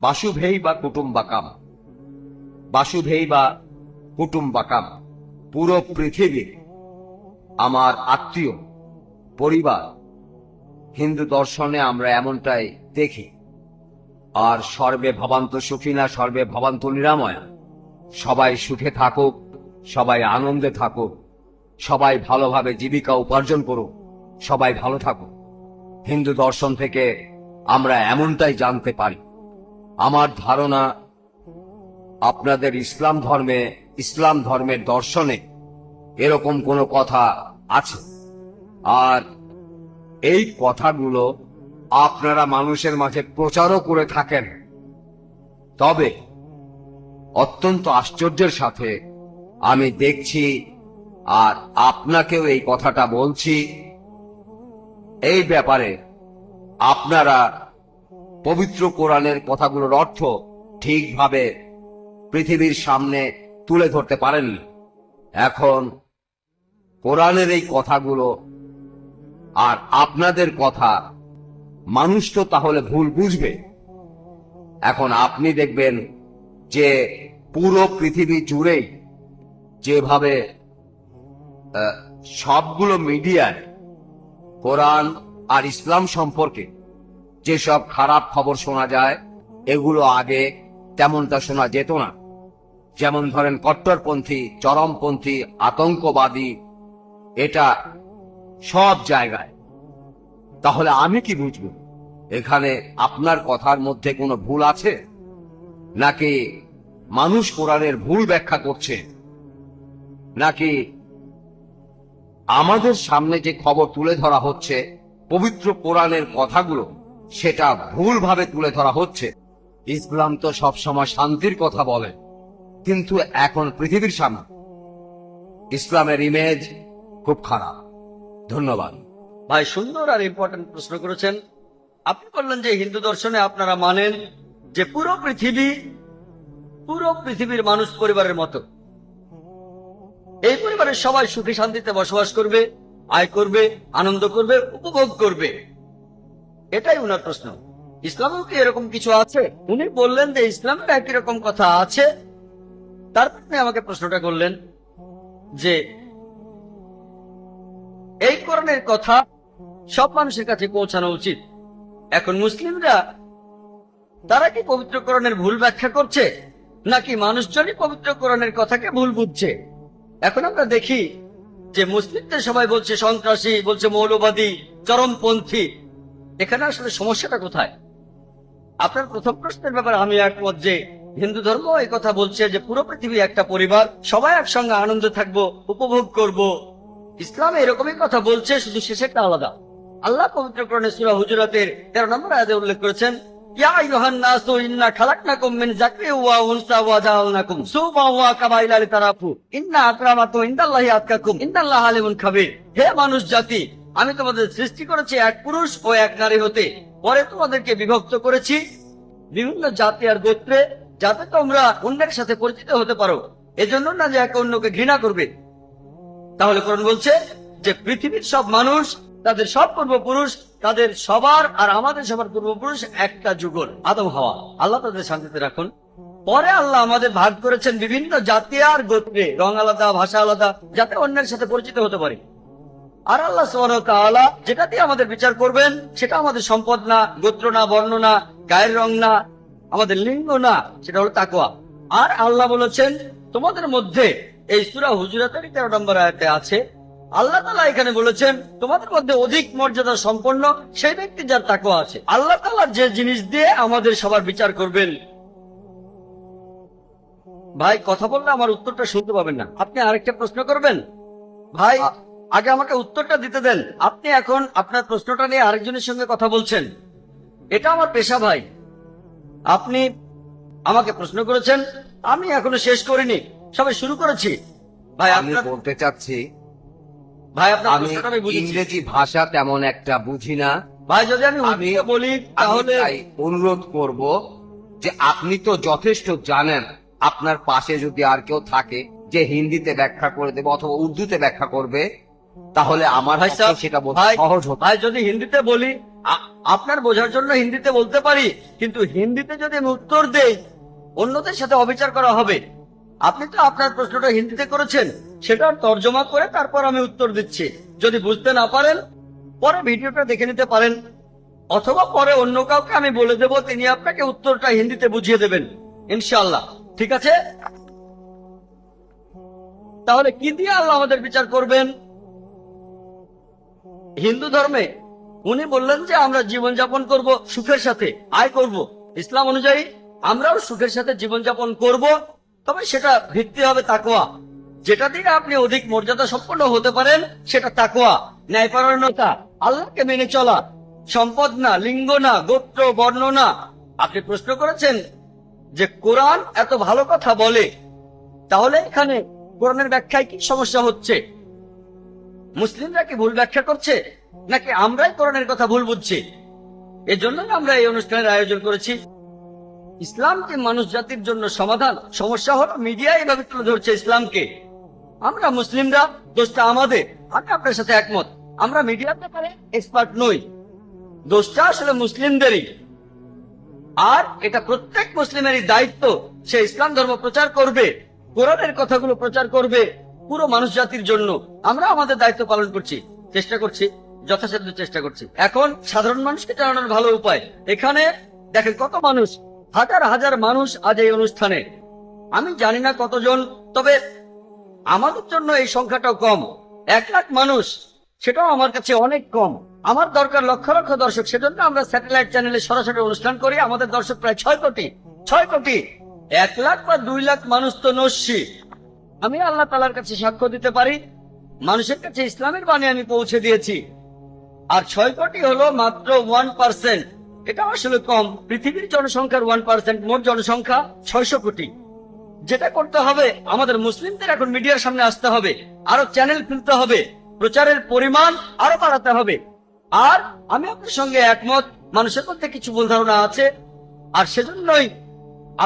বাসুভেই বা কুটুম্বাকাম, বাসুভেই বা কুটুম্বাকাম, পুরো পৃথিবী আমার আত্মীয় পরিবার। হিন্দু দর্শনে আমরা এমনটাই দেখি। আর সর্বে ভবান্ত সুখিনা সর্বে ভবান্ত নিরাময়া, সবাই সুখে থাকুক, সবাই আনন্দে থাকুক, সবাই ভালোভাবে জীবিকা উপার্জন করুক, সবাই ভালো থাকুক। হিন্দু দর্শন থেকে আমরা এমনটাই জানতে পারি। আমার ধারণা আপনাদের ইসলাম ধর্মের দর্শনে এরকম কোনো কথা আছে। আর এই কথাগুলো আপনারা মানুষের মাঝে প্রচারও করে থাকেন। তবে অত্যন্ত আশ্চর্যের সাথে আমি দেখছি, আর আপনাকেও এই কথাটা বলছি, এই ব্যাপারে আপনারা পবিত্র কোরআনের কথাগুলোর অর্থ ঠিকভাবে পৃথিবীর সামনে তুলে ধরতে পারেননি। এখন কোরআনের এই কথাগুলো আর আপনাদের কথা মানুষ তো তাহলে ভুল বুঝবে। এখন আপনি দেখবেন যে পুরো পৃথিবী জুড়েই যেভাবে সবগুলো মিডিয়ায় কোরআন আর ইসলাম সম্পর্কে যেসব খারাপ খবর শোনা যায়, এগুলো আগে তেমনটা শোনা যেত না। যেমন ধরেন কট্টরপন্থী, চরমপন্থী, আতঙ্কবাদী, এটা সব জায়গায়। তাহলে আমি কি বুঝব এখানে আপনার কথার মধ্যে কোনো ভুল আছে, নাকি মানুষ কোরআনের ভুল ব্যাখ্যা করছে, নাকি আমাদের সামনে যে খবর তুলে ধরা হচ্ছে পবিত্র কোরআনের কথাগুলো সেটা ভুলভাবে তুলে ধরা হচ্ছে। ইসলাম তো সবসময় শান্তির কথা বলে, কিন্তু এখন পৃথিবীর সামনে ইসলামের ইমেজ খুব খারাপ। ধন্যবাদ। ভাই, সুন্দর আর ইম্পর্টেন্ট প্রশ্ন করেছেন। আপনি বললেন যে হিন্দু দর্শনে আপনারা মানেন যে পুরো পৃথিবীর মানুষ পরিবারের মতো। এই পরিবারের সবাই সুখে শান্তিতে বসবাস করবে, আয় করবে, আনন্দ করবে, উপভোগ করবে। এটাই উনার প্রশ্ন। ইসলামেও কি এরকম কিছু আছে? উনি বললেন যে ইসলামের একই রকম কথা আছে। তারপর আপনি আমাকে প্রশ্নটা করলেন যে এই কোরআনের কথা সব মানুষের কাছে পৌঁছানো উচিত। এখন মুসলিমরা তারা কি পবিত্র কোরআনের ভুল ব্যাখ্যা করছে, নাকি মানুষজনই পবিত্র কোরআনের কথাকে ভুল বুঝছে? এখন আমরা দেখি যে মুসলিমদের সবাই বলছে সন্ত্রাসী, বলছে মৌলবাদী, চরমপন্থী। এখানে আসলে সমস্যাটা কোথায়? আপনার প্রথম প্রশ্নের ব্যাপারে আমি একমত যে হিন্দু ধর্ম এই কথা বলছে যে পুরো পৃথিবী একটা পরিবার, সবাই একসঙ্গে আনন্দে থাকবো, উপভোগ করব। ইসলাম এরকমই কথা বলছে, শুধু শেষেরটা আলাদা। আল্লাহ পবিত্র কোরআনে সূরা হুজুরাতের 13 নম্বর আয়াতে উল্লেখ করেছেন, ইয়া আইয়ুহান নাসু ইন্না খালাকনাকুম মিন যাকরিন ওয়া উনসা ওয়া জাআলনাকুম শুউবান ওয়া কাবাইলা লিতারাফু ইন্না আকরামাকুম ইনদাল্লাহি আতকাকুম ইন্নাল্লাহা আলিমুন খাবীর। হে মানুষ জাতি, আমি তোমাদের সৃষ্টি করেছি এক পুরুষ ও এক নারী হতে, পরে তোমাদেরকে বিভক্ত করেছি বিভিন্ন জাতি আর গোত্রে, যাতে তোমরা অন্যের সাথে পরিচিত হতে পারো, এজন্য না যে একে অন্যকে ঘৃণা করবে। তাহলে কোরআন বলছে যে পৃথিবীর সব মানুষ, তাদের সব পূর্বপুরুষ, তাদের সবার আর আমাদের সবার পূর্বপুরুষ একটা যুগল, আদম হাওয়া। আল্লাহ তাদের শান্তিতে রাখুন। পরে আল্লাহ আমাদের ভাগ করেছেন বিভিন্ন জাতি আর গোত্রে, রং আলাদা, ভাষা আলাদা, যাতে অন্যের সাথে পরিচিত হতে পারি। আর আল্লাহ সুবহানাহু ওয়া তাআলা যেটা দিয়ে আমাদের বিচার করবেন সেটা আমাদের সম্পদ না, গোত্র না, বর্ণ না, গায়ের রং না, আমাদের লিঙ্গ না, সেটা হলো তাকওয়া। আর আল্লাহ বলেছেন তোমাদের মধ্যে, এই সূরা হুজুরাতের 13 নম্বর আয়াতে আছে, আল্লাহ তাআলা এখানে বলেছেন তোমাদের মধ্যে অধিক মর্যাদা সম্পন্ন সেই ব্যক্তি যার তাকওয়া আছে। আল্লাহ তাআলা যে জিনিস দিয়ে আমাদের সবার বিচার করবেন। ভাই, কথা বললে আমার উত্তরটা শুনতে পাবেন না, আপনি আরেকটা প্রশ্ন করবেন। ভাই, আগে আমাকে উত্তরটা দিতে দেন। আপনি এখন আপনার প্রশ্নটা নিয়ে আরেকজনের সঙ্গে কথা বলছেন, এটা আমার পেশা। ভাই, আপনি আমাকে প্রশ্ন করেছেন, আমি এখনো শেষ করিনি, সবাই শুরু করেছি। ভাই, আমি বলতে চাচ্ছি, ভাই আপনার আমি প্রশ্নটা আমি বুঝেছি। ইংরেজি ভাষা তেমন একটা বুঝি না। ভাই, যদি আমি বলি তাহলে অনুরোধ করব যে আপনি তো যথেষ্ট জানেন, আপনার পাশে যদি আর কেউ থাকে যে হিন্দিতে ব্যাখ্যা করে দেবে অথবা উর্দুতে ব্যাখ্যা করবে, তাহলে আমার ভাই পক্ষে সেটা বলতে ভাই সহজ হতো। ভাই, যদি হিন্দিতে বলি আপনার বোঝার জন্য হিন্দিতে বলতে পারি, কিন্তু হিন্দিতে যদি আমি উত্তর দেই অন্যদের সাথে অবিচার করা হবে। আপনি তো আপনার প্রশ্নটা হিন্দিতে করেছেন, সেটা তর্জমা করে তারপর আমি উত্তর দিচ্ছি। যদি বুঝতে না পারেন পরে ভিডিওটা দেখে নিতে পারেন, অথবা পরে অন্য কাউকে আমি বলে দেব, তিনি আপনাকে উত্তরটা হিন্দিতে বুঝিয়ে দেবেন ইনশাআল্লাহ। ঠিক আছে? তাহলে কি দিয়ে আল্লাহ আমাদের বিচার করবেন? হিন্দু ধর্মে উনি বললেন যে আমরা জীবনযাপন করব সুখের সাথে, আয় করব। ইসলাম অনুযায়ী আমরাও সুখের সাথে জীবনযাপন করব, তবে সেটা ভিত্তি হবে তাকওয়া। যেটা দিয়ে আপনি অধিক মর্যাদা সম্পন্ন হতে পারেন সেটা তাকওয়া, ন্যায়পরায়ণতা, আল্লাহকে মেনে চলা। সম্পদ না, লিঙ্গ না, গোত্র, বর্ণ না। আপনি প্রশ্ন করেছেন যে কোরআন এত ভালো কথা বলে, তাহলে এখানে কোরআনের ব্যাখ্যায় কি সমস্যা হচ্ছে? মুসলিমরা কি ভুল ব্যাখ্যা করছে, নাকি আমরাই কোরআনের কথা ভুল বুঝছি? এজন্যই আমরা এই অনুষ্ঠানের আয়োজন করেছি। ইসলাম কি মানুষ জাতির জন্য সমাধান? সমস্যা হলো মিডিয়া এভাবে তুলে ধরছে ইসলামকে। আমরা মুসলিমরা, দোষটা আমাদের। আমি আপনার সাথে একমত, আমরা মিডিয়ার ব্যাপারে এক্সপার্ট নই, দোষটা আসলে মুসলিমদেরই। আর এটা প্রত্যেক মুসলিমেরই দায়িত্ব, সে ইসলাম ধর্ম প্রচার করবে, কোরআনের কথাগুলো প্রচার করবে পুরো মানুষ জাতির জন্য। আমরা আমাদের দায়িত্ব পালন করছি, চেষ্টা করছি, যথাসাধ্য চেষ্টা করছি। এখন সাধারণ মানুষকে জানানোর ভালো উপায়। এখানে দেখেন কত মানুষ, হাজার হাজার মানুষ আজ এই অনুষ্ঠানে। আমি জানি না কতজন, তবে আমাদের জন্য এই সংখ্যাটাও কম। 1 লাখ মানুষ, সেটাও আমার কাছে অনেক কম। আমার দরকার লক্ষ লক্ষ দর্শক, সেজন্য আমরা স্যাটেলাইট চ্যানেলে সরাসরি অনুষ্ঠান করি। আমাদের দর্শক প্রায় 6 কোটি। 6 কোটি, 1 লাখ বা 2 লাখ মানুষ তো নস্যি। আমি আল্লাহ তাআলার কাছে সাক্ষ্য দিতে পারি, মানুষের কাছে ইসলামের বাণী আমি পৌঁছে দিয়েছি। আর 6 কোটি হলো মাত্র 1%। এটা আসলে কম। পৃথিবীর জনসংখ্যার 1%, মোট জনসংখ্যা 600 কোটি। যেটা করতে হবে, আমাদের মুসলিমদের এখন মিডিয়ার সামনে আসতে হবে, আরো চ্যানেল খুলতে হবে, প্রচারের পরিমাণ আরো বাড়াতে হবে। আর আমি আপনার সঙ্গে একমত, মানুষের মধ্যে কিছু ভুল ধারণা আছে। আর সেজন্যই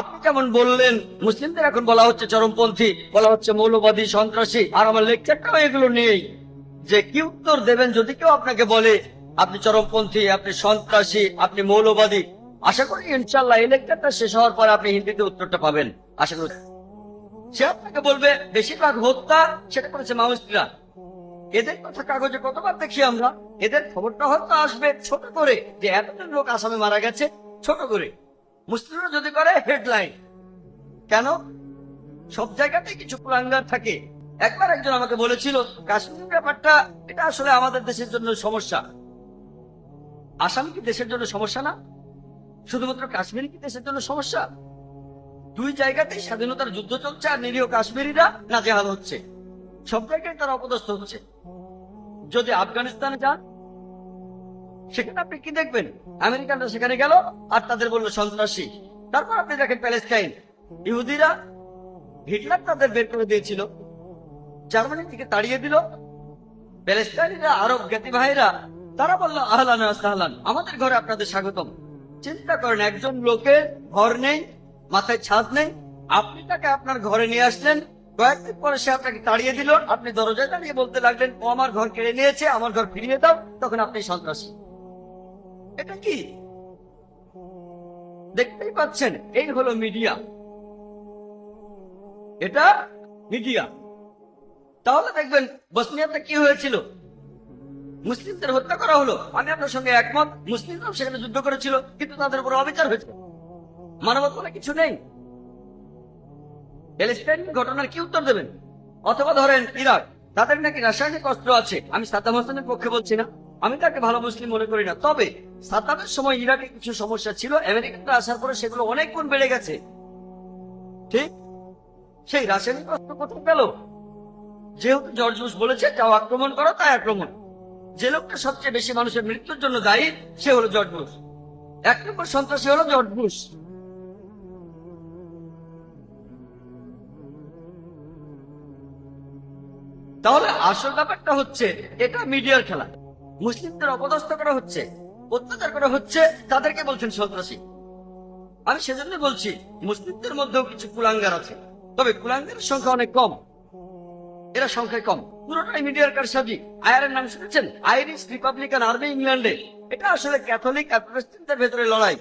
আপনি যেমন বললেন, মুসলিমদের এখন বলা হচ্ছে চরমপন্থী, বলা হচ্ছে মৌলবাদী, সন্ত্রাসী। আর আমার লেকচারটাও এগুলো নিয়েই, যে কি উত্তর দেবেন যদি কেউ আপনাকে বলে আপনি চরমপন্থী, আপনি সন্ত্রাসী, আপনি মৌলবাদী। আশা করি ইনশাল্লাহ এই লেকচারটা শেষ হওয়ার পরে আপনি হিন্দিতে উত্তরটা পাবেন, আশা করি। সে আপনাকে বলবে বেশিরভাগ হত্যা সেটা করেছে মাওয়িস্টরা। এদের কথা কাগজে কতবার দেখি আমরা। এদের খবরটা হয়তো আসবে ছোট করে, যে এতজন লোক আসামে মারা গেছে, ছোট করে। মুসলিমরা যদি করে হেডলাইন। কেন? সব জায়গাতেই কিছু কুলাঙ্গার থাকে। একবার একজন আমাকে বলেছিল, কাশ্মীর ব্যাপারটা এটা আসলে আমাদের দেশের জন্য সমস্যা। আসাম কি দেশের জন্য সমস্যা না? শুধুমাত্র কাশ্মীর কি দেশের জন্য সমস্যা? 2 জায়গাতেই স্বাধীনতার যুদ্ধ চলছে, আর নিরীহ কাশ্মীরিরা নাজেহাল হচ্ছে। সব জায়গায় তারা অপদস্থ হচ্ছে। যদি আফগানিস্তানে যান, সেখানে আপনি কি দেখবেন? আমেরিকানরা সেখানে গেল আর তাদের বললো সন্ত্রাসী। তারপর আপনি দেখেন প্যালেস্টাইন, ইহুদিরা, হিটলার তাদের বের করে দিয়েছিল, জার্মানি থেকে তাড়িয়ে দিল। প্যালেস্টাইনিরা, আরব জ্ঞাতি ভাইরা, তারা বললো আহলান ওয়া সাহলান, আমাদের ঘরে আপনাদের স্বাগতম। চিন্তা করেন, একজন লোকের ঘর নেই, মাথায় ছাদ নেই, আপনি তাকে আপনার ঘরে নিয়ে আসলেন, কয়েকদিন পরে সে আপনাকে তাড়িয়ে দিল। আপনি দরজায় দাঁড়িয়ে বলতে লাগলেন, ও আমার ঘর কেড়ে নিয়েছে, আমার ঘর ফিরিয়ে দাও। তখন আপনি সন্ত্রাসী। এটা কি? দেখতেই পাচ্ছেন, এই হলো মিডিয়া। এটা মিডিয়া। তাহলে দেখবেন বসনিয়াতে কি হয়েছিল, মুসলিমদের হত্যা করা হলো। আমি আপনার সঙ্গে একমত, মুসলিমরাও সেখানে যুদ্ধ করেছিল, কিন্তু তাদের উপর অবিচার হয়েছে। মানবতা কিছু নেই। প্যালেস্টাইন ঘটনার কি উত্তর দেবেন? অথবা ধরেন ইরাক, তাদের নাকি রাসায়নিক অস্ত্র আছে। আমি সাদ্দাম হোসেনের পক্ষে বলছি না, আমি তাকে ভালো মুসলিম মনে করি না। তবে সাদ্দামের সময় ইরাকে কিছু সমস্যা ছিল, আমেরিকানরা আসার পরে সেগুলো অনেক গুণ বেড়ে গেছে। ঠিক সেই রাসায়নিক অস্ত্র কোথায় পেল? যেহেতু জর্জ বুশ বলেছে যাও আক্রমণ করো, তাই আক্রমণ। যে লোকটা সবচেয়ে বেশি মানুষের মৃত্যুর জন্য দায়ী, সে হলো জর্জ বুশ। 1 নম্বর সন্ত্রাসী হলো জর্জ বুশ। তাহলে আসল ব্যাপারটা হচ্ছে, এটা মিডিয়ার খেলা। মুসলিমদের অপদস্থ করা হচ্ছে, অত্যাচার করা হচ্ছে, তাদেরকে বলছেন সন্ত্রাসী। আমি সেজন্য বলছি, মুসলিমদের মধ্যেও কিছু কুলাঙ্গার আছে, তবে কুলাঙ্গারের সংখ্যা অনেক কম। এরা এরা সংখ্যায় কম, পুরোটাই মিডিয়ার কারসাজি। আয়ারের নাম শুনেছেন? আইরিশ রিপাবলিকান আর্মি ইংল্যান্ডে। এটা আসলে ক্যাথলিক আর প্রটেস্ট্যান্টের ভেতরে লড়াই।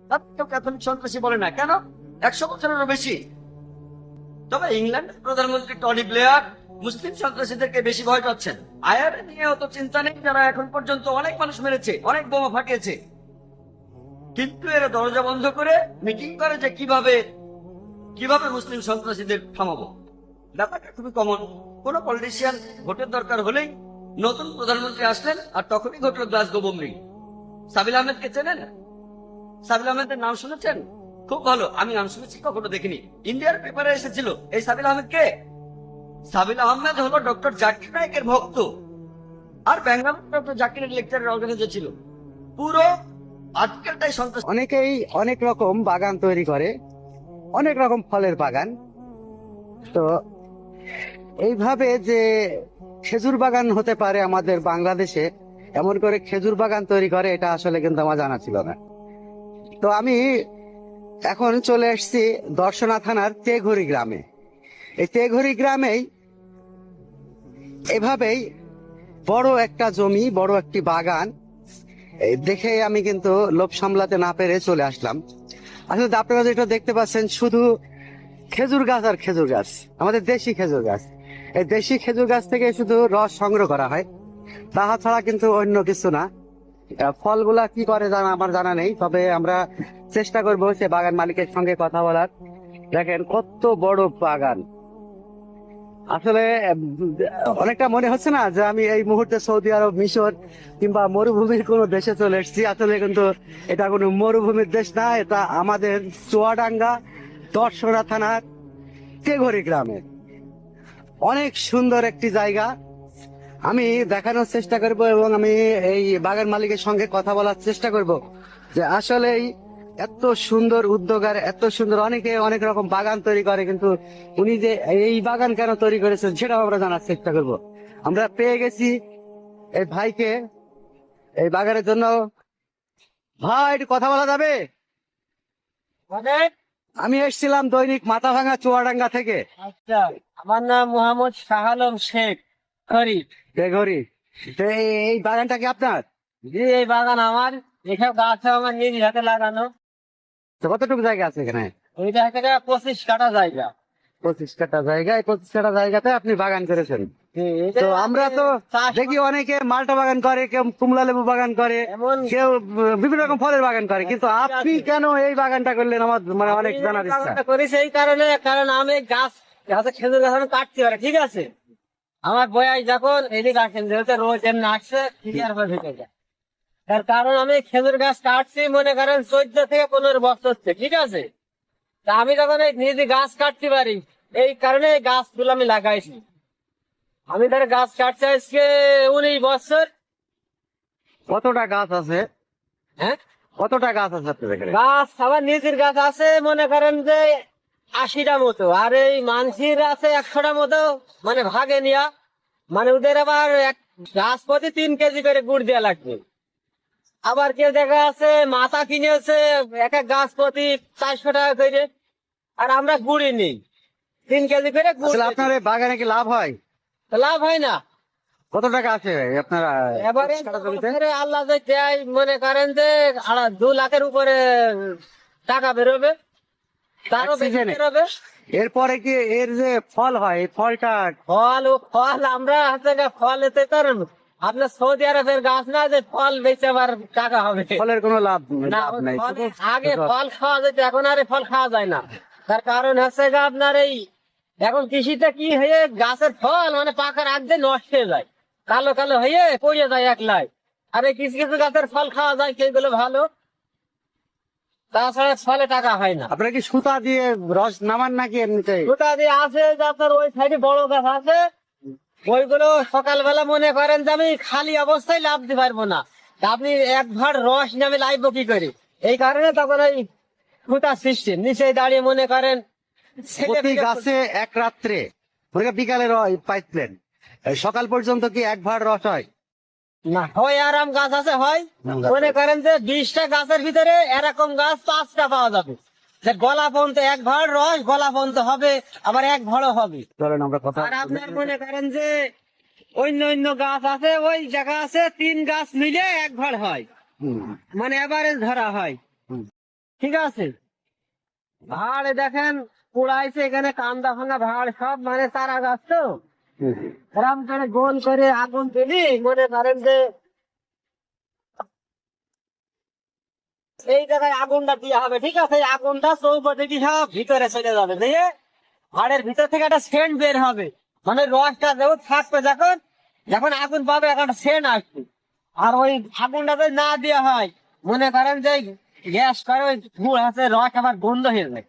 তার কেউ ক্যাথলিক সন্ত্রাসী বলে না, কেন? 100 বছরেরও বেশি। তবে ইংল্যান্ডের প্রধানমন্ত্রী টনি ব্লেয়ার মুসলিম সন্ত্রাসীদেরকে বেশি ভয় পাচ্ছেন। আয়ার নিয়ে অত চিন্তা নেই, যারা এখন পর্যন্ত অনেক মানুষ মেরেছে, অনেক বোমা ফাটিয়েছে। কিন্তু এরা দরজা বন্ধ করে মিটিং করে যে কিভাবে কিভাবে মুসলিম সন্ত্রাসীদের থামাবো। ব্যাপারটা খুবই কমন। কোন পলিটিশিয়ান ভোটের দরকার হলেই নতুন প্রধানমন্ত্রী আসলেন, আর তখনই ঘটল গ্লাসগো বোম্বিং। সাবিল আহমেদকে চেনেন? সাবিল আহমেদের নাম শুনেছেন? খুব ভালো, আমি নাম শুনেছি, কখনো দেখিনি। ইন্ডিয়ার পেপারে এসেছিল। এই সাবিল আহমেদ কে? সাবিল আহমেদ হলো ডক্টর জাকির নায়েকের ভক্ত, আর ব্যাঙ্গালোর ডক্টর জাকিরের লেকচারের অর্গানাইজার ছিল। পুরো আর্টিকেলটাই সন্ত্রাস। অনেকেই অনেক রকম বাগান তৈরি করে, অনেক রকম ফলের বাগান। তো এইভাবে যে খেজুর বাগান হতে পারে আমাদের বাংলাদেশে, এমন করে খেজুর বাগান তৈরি করে, এটা আসলে কিন্তু আমার জানা ছিল না। তো আমি এখন চলে এসেছি দর্শনা থানার তেঘরি গ্রামে। এই তেঘরি গ্রামেই এভাবেই বড় একটা জমি, বড় একটি বাগান এই দেখে আমি কিন্তু লোভ সামলাতে না পেরে চলে আসলাম। আসলে আপনারা যেটা দেখতে পাচ্ছেন, শুধু খেজুর গাছ আর খেজুর গাছ, আমাদের দেশি খেজুর গাছ। এই দেশি খেজুর গাছ থেকে শুধু রস সংগ্রহ করা হয়, তাহা ছাড়া কিন্তু অন্য কিছু না। ফলগুলা কি করে আমার জানা নেই, তবে আমরা চেষ্টা করবো সে বাগান মালিকের সঙ্গে কথা বলার। দেখেন কত বড় বাগান। আসলে অনেকটা মনে হচ্ছে না যে আমি এই মুহূর্তে সৌদি আরব, মিশর কিংবা মরুভূমির কোনো দেশে চলে এসেছি। আসলে কিন্তু এটা কোনো মরুভূমির দেশ না, এটা আমাদের চুয়াডাঙ্গা দর্শনা থানার তেঘরি গ্রামে। অনেক সুন্দর একটি জায়গা আমি দেখানোর চেষ্টা করব, এবং আমি এই বাগান মালিকের সঙ্গে কথা বলার চেষ্টা করব যে আসলেই এত সুন্দর উদ্যোগ, আর এত সুন্দর অনেকে অনেক রকম বাগান তৈরি করে, কিন্তু উনি যে এই বাগান কেন তৈরি করেছেন সেটাও আমরা জানার চেষ্টা করব। আমরা পেয়ে গেছি এই ভাইকে এই বাগানের জন্য। ভাই, একটু কথা বলা যাবে? আমি এসেছিলাম দৈনিক মাথাভাঙা চুয়াডাঙ্গা থেকে। আচ্ছা, আমার নাম মোহাম্মদ শাহ আলম শেখ ফরিদ। তেঘরি। তো এই বাগানটা কি আপনার? জি, এই বাগান আমার। এসব গাছ আমার নিজ হাতে লাগানো। তো কতটুকু জায়গা আছে এখানে? ওইটা থেকে 25 কাঠা জায়গা। 25 কাঠা জায়গা। এই 25 কাঠা জায়গাতে আপনি বাগান করেছেন। জি, এটা তো আমরা তো চাষ- দেখি অনেকে মালটা বাগান করে, কেউ কুমলা লেবু বাগান করে, এমন- কেউ বিভিন্ন রকম ফলের বাগান করে, কিন্তু আপনি কেন এই বাগানটা করলেন আমার মানে অনেক আমি জানার এই ইচ্ছা। বাগানটা করেছি এই কারণে, কারণ আমি গাছ গাছে খেজুর গাছ আমি কাটতে পারি, ঠিক আছে। আমার বয়স যখন এদিকে আসেন, যেহেতু রোজ এমনি আসছে, ঠিক আছে ঢুকে যায়। তার কারণ আমি খেজুর গাছ কাটছি মনে করেন 14 থেকে 15 বছর হচ্ছে, ঠিক আছে। তা আমি যখন এই নিজে গাছ কাটতে পারি, এই কারণে এই গাছগুলো আমি লাগাইছি। আমি ধরে গাছ কাটছি আজকে 19 বছর। কতটা গাছ আছে? হ্যাঁ, কতটা গাছ আছে আপনাদের এখানে? গাছ আমার নিজের গাছ আছে মনে করেন যে 80টা মতো, আর এই মানসির আছে 100টা মতো, মানে ভাগে নিয়া, মানে ওদের আবার এক গাছ প্রতি 3 কেজি করে গুড় দেওয়া লাগবে। আবার কেউ দেখা আছে মাথা কিনেছে এক এক গাছ প্রতি 400 টাকা করে, আর আমরা গুড়ি নিই 3 কেজি করে গুড় আসলে দিই। আপনার এই বাগানে কি লাভ হয়? তো লাভ হয় না। কত টাকা আছে আপনার এবারে 25 কাঠা জমিতে? আল্লাহ যে দেয়, মনে করেন যে 2 লাখের উপরে টাকা বেরোবে, তারও এক বেশি সিজনে? বেরোবে। এরপরে কি এর যে ফল হয়, এই ফলটা ফল ও ফল আমরা হচ্ছে গিয়ে ফল এতে তার আপনার সৌদি আরবের গাছ না যে ফল বেচে আবার টাকা হবে ফলের কোনো লাভ না। লাভ নাই। ফল- আগে ফল খাওয়া যেত, এখন আর এই ফল খাওয়া যায় না। তার কারণ হচ্ছে গিয়ে আপনার এই এখন কৃষিতে কি হয়ে গাছের ফল মানে পাকার আগে নষ্ট হয়ে যায়, কালো কালো হয়ে পড়ে যায় একলাই। আর এই কিছু কিছু গাছের ফল খাওয়া যায়, সেগুলো ভালো, তাছাড়া ফলে টাকা হয় না। আপনারা কি সুতা দিয়ে রস নামান নাকি এমনিতে? গোটা দিয়ে আছে যে আপনার ওই সাইডে বড় গাছ আছে, ওইগুলো সকালবেলা মনে করেন যে আমি খালি অবস্থায় লাভ দিতে পারবো না, তা আপনি এক ভাড় রস নামে লাইবো কি করে, এই কারণে তখন ওই খুঁটা সৃষ্টি নিচে দাঁড়িয়ে মনে করেন ছেলে প্রতি মেয়ে গাছে এক রাত্রে মনে করেন বিকালে পাইতেন, সকাল পর্যন্ত কি এক ভাড় রস হয়? না হয় আরাম গাছ আছে, হয় মনে করেন যে 20টা গাছের ভিতরে এরকম গাছ 5টা পাওয়া যাবে, যে গলা পর্যন্ত এক ভাড় রস গলা পর্যন্ত হবে, আবার এক ভাড়ও হবে। চলেন আমরা কথা আর আপনার মনে করেন যে অন্য অন্য গাছ আছে, ওই জায়গা আছে 3 গাছ মিলে এক ভাড় হয়, হুম, মানে এভারেজ ধরা হয়। হুম। ঠিক আছে, ভাড় দেখেন পুড়াইছে এখানে, কান্দা ভাঙা ভাড় সব, মানে চারা গাছ তো হুম। এরম করে গোল করে আগুন দিলি, মনে করেন যে এই জায়গায় আগুনটা দিয়ে হবে। ঠিক আছে, এই আগুনটা চৌপতি সব ভিতরে চলে যাবে, দিয়ে ভাড়ের ভিতর থেকে একটা সেন্ট বের হবে, মানে রসটা যখন থাকবে, যখন যখন আগুন পাবে একটা সেন্ট আসবে। আর ওই আগুনটা যদি না দেওয়া হয়, মনে করেন যে গ্যাস করে ওই ধূর আছে, রস আবার গন্ধ হয়ে যায়।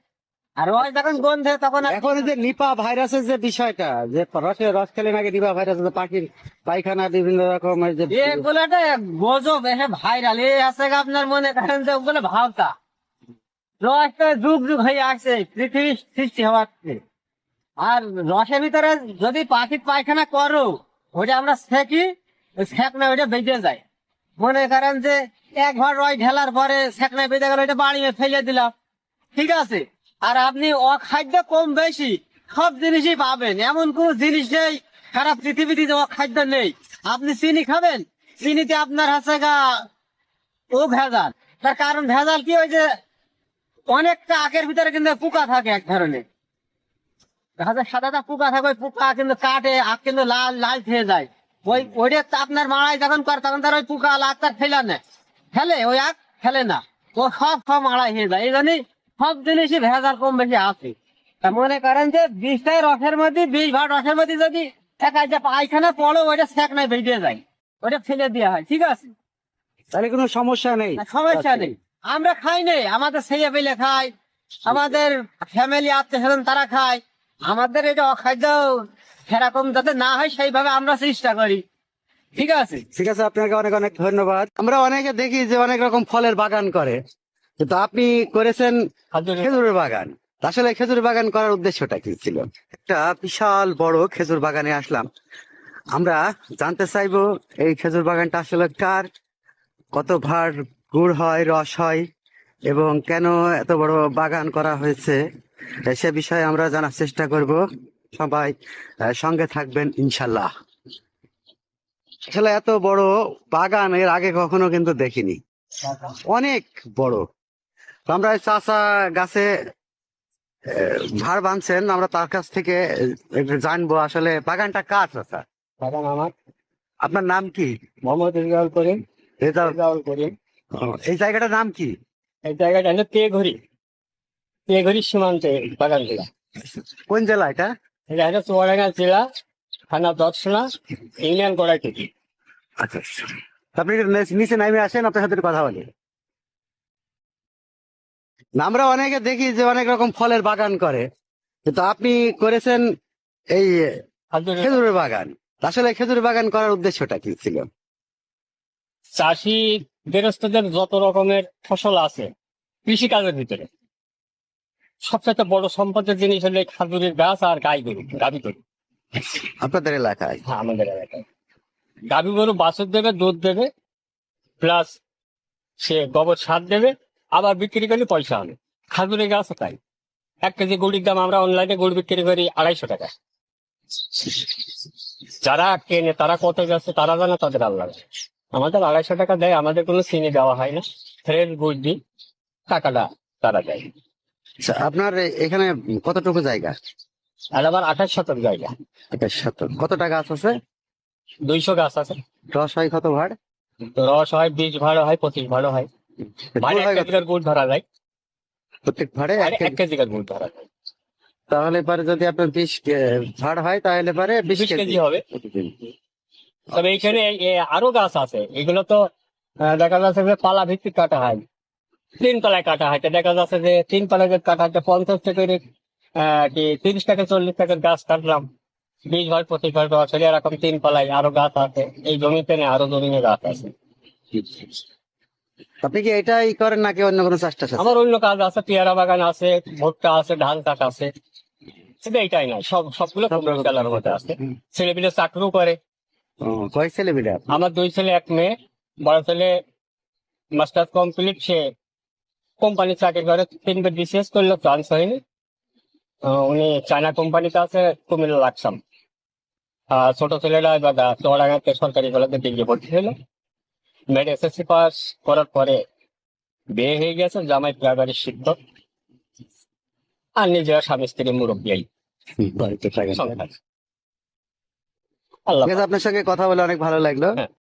আর রস যখন গন্ধে তখন এখন এই যে নিপা ভাইরাসের যে বিষয়টা, যে রস খেলে নাকি নিপা ভাইরাস, পাখির পায়খানা বিভিন্ন রকমের যে এগুলোটা গজব, এসে ভাইরাল এ আছে গা, আপনার মনে করেন যে ওগুলো ভাবতা রসটা যুগ যুগ হয়ে আসছে পৃথিবীর সৃষ্টি হওয়ার থেকে। আর রসের ভিতরে যদি পাখির পায়খানা করো, ওইটা আমরা সেকি, সেকনা ওইটা বেঁচে যায়। মনে করেন যে এক ঘর রস ঢেলার পরে সেকনা বেঁচে গেল, ওইটা বাড়িয়ে ফেলে দিলাম। ঠিক আছে, আর আপনি অখাদ্য কম বেশি সব জিনিসই পাবেন, এমন কোন জিনিস নেই সারা পৃথিবীতে যে অখাদ্য নেই। আপনি চিনি খাবেন, চিনিতে আপনার আছে গা ও ভেজাল। তার কারণ ভেজাল কি, ওই যে অনেকটা আখের ভিতরে কিন্তু পোকা থাকে এক ধরনের, সাদা পোকা থাকে, ওই পোকা কিন্তু কাটে, আখ কিন্তু লাল লাল খেয়ে যায়। ওইটা আপনার মাড়াই যখন করে তখন তার ওই পোকা লাগ তার ফেলে নেয়, ফেলে ওই আখ ফেলে না, ও সব সব মাড়াই হয়ে যায়। এই জন্যই সব জিনিসই ভেজাল কম বেশি আছে। তা মনে করেন যে 20টাই রসের মধ্যে, 20 ভাগ রসের মধ্যে যদি একটা পায়খানা পড়ো, ওইটা সেকনায় বেরিয়ে যায়, ওইটা ফেলে দেওয়া হয়। ঠিক আছে, তাহলে কোনো সমস্যা নেই। না, সমস্যা নেই। আমরা খাই নেই, আমাদের ছেলে পেলে খায়, আমাদের ফ্যামিলি আত্মীয় তারা খায়। আমাদের এটা অখাদ্য সেরকম যাতে না হয় সেইভাবে আমরা চেষ্টা করি। ঠিক আছে, ঠিক আছে, আপনাকে অনেক অনেক ধন্যবাদ। আমরা অনেকে দেখি যে অনেক রকম ফলের বাগান করে, কিন্তু আপনি করেছেন খেজুরের বাগান। আসলে খেজুর বাগান করার উদ্দেশ্যটা কি ছিল? একটা বিশাল বড় খেজুর বাগানে আসলাম। আমরা জানতে চাইবো এই খেজুর বাগানটা আসলে কার, কত ভার গুড় হয়, রস হয়, এবং কেন এত বড় বাগান করা হয়েছে, সে বিষয়ে আমরা জানার চেষ্টা করব। সবাই সঙ্গে থাকবেন ইনশাল্লাহ। আসলে এত বড় বাগান এর আগে কখনো কিন্তু দেখিনি, অনেক বড়। তো আমরা এই চাচা গাছে ভার বাঁধছেন, আমরা তার কাছ থেকে একটু জানবো আসলে বাগানটা কার। চাচা, বাগান আমার। আপনার নাম কি? মোহাম্মদ রেজাউল করিম। রেজাউল। রেজাউল করিম। এই জায়গাটার নাম কি? এই জায়গাটা হলো তেঘরি সীমান্তে বাগানগুলা। কোন জেলা এটা? এটা হলো চুয়াডাঙ্গা জেলা, থানা দর্শনা, ইউনিয়ন কড়াইকুটি। আচ্ছা আচ্ছা। আপনি একটু নিচে নামে আসেন, আপনার সাথে একটু কথা বলি। না, আমরা অনেকে দেখি যে অনেক রকম ফলের বাগান করে, কিন্তু আপনি করেছেন এই খেজুরের বাগান। আসলে খেজুরের বাগান করার উদ্দেশ্যটা কি ছিল? চাষি গৃহস্থদের যত রকমের ফসল আছে কৃষিকাজের ভিতরে সবচেয়ে বড় সম্পদের জিনিস হলো খেজুরের গাছ আর গাভী গরু। আপনাদের এলাকায়? হ্যাঁ, আমাদের এলাকায় গাভী গরু বাছুর দেবে, দুধ দেবে, প্লাস সে গোবর সার দেবে, আবার বিক্রি করলে পয়সা হবে। খেজুরের গাছও তাই। 1 কেজি গুড়ির দাম আমরা অনলাইনে গুড় বিক্রি করি 250 টাকা। যারা কেনে তারা কত যাচ্ছে তারা জানে, তাদের আল্লাহ জানে। আমাদের 250 টাকা দেয়, আমাদের কোনো চিনি দেওয়া হয় না, ফ্রেশ গুড় দিই, টাকাটা তারা দেয়। আচ্ছা, আপনার এখানে কতটুকু জায়গা? আর আবার 28 শতক জায়গা, 28 শতক। কতটা গাছ আছে? 200 গাছ আছে। রস হয় কত ভার? রস হয় 20 ভাড়ো হয়, 25 ভাড়ো হয়। ভাড়ে গুড় হয় 1 কত? কেজিকার গুড় ধরা যায়, প্রত্যেক ভাড়ে আর 1 কেজিকার গুড় ধরা যায়। তাহলে পরে যদি আপনার 20 ভাড় হয় তাহলে পরে 20 20 কেজি কেজি হবে। তবে এইখানে আরো গাছ আছে, এগুলো তো দেখা যাচ্ছে যে পালা ভিত্তিক কাটা হয়, 3 পালায় কাটা হয়। তো দেখা যাচ্ছে যে 3 পালায় কাটা হয় 50 টাকা কি 30 টাকা 40 টাকার গাছ কাটলাম, 20 ভাড় 25 ভাড় গাছ হলে এরকম 3 পালায় আরো গাছ আছে। এই জমিতে নেই, আরো জমিনে গাছ আছে। আপনি কি এটাই করেন নাকি অন্য কোনো চাষটা? আমার অন্য কাজ আছে, পেয়ারা বাগান আছে, ভুট্টা আছে, ধান চাষ আছে। শুধু এইটাই নয়, সবগুলো কমার্শিয়ালের মধ্যে আছে। ছেলেপিলে চাকরিও করে। কয় ছেলে মেয়ে? আমার 2 ছেলে 1 মেয়ে। বড় ছেলে মাস্টার্স কমপ্লিট, সে কোম্পানি চাকরি করে 3বার বিসিএস করলো, চান্স হয়নি। উনি চায়না কোম্পানিতে আছে কুমিল্লা লাকসাম। ছোট ছেলেরা এবার চড়াঙ্গাতে সরকারি কলেজে ডিগ্রি ভর্তি হলো। মেড এসএসসি পাস করার পরে বিয়ে হয়ে গেছে, জামাই প্রাইমারি শিক্ষক, আর নিজের স্বামী স্ত্রী মুরব্বী বাড়িতে থাকেন। সংসার। আল্লাহ ঠিক আছে, আপনার সঙ্গে কথা বলে অনেক ভালো লাগলো। হ্যাঁ।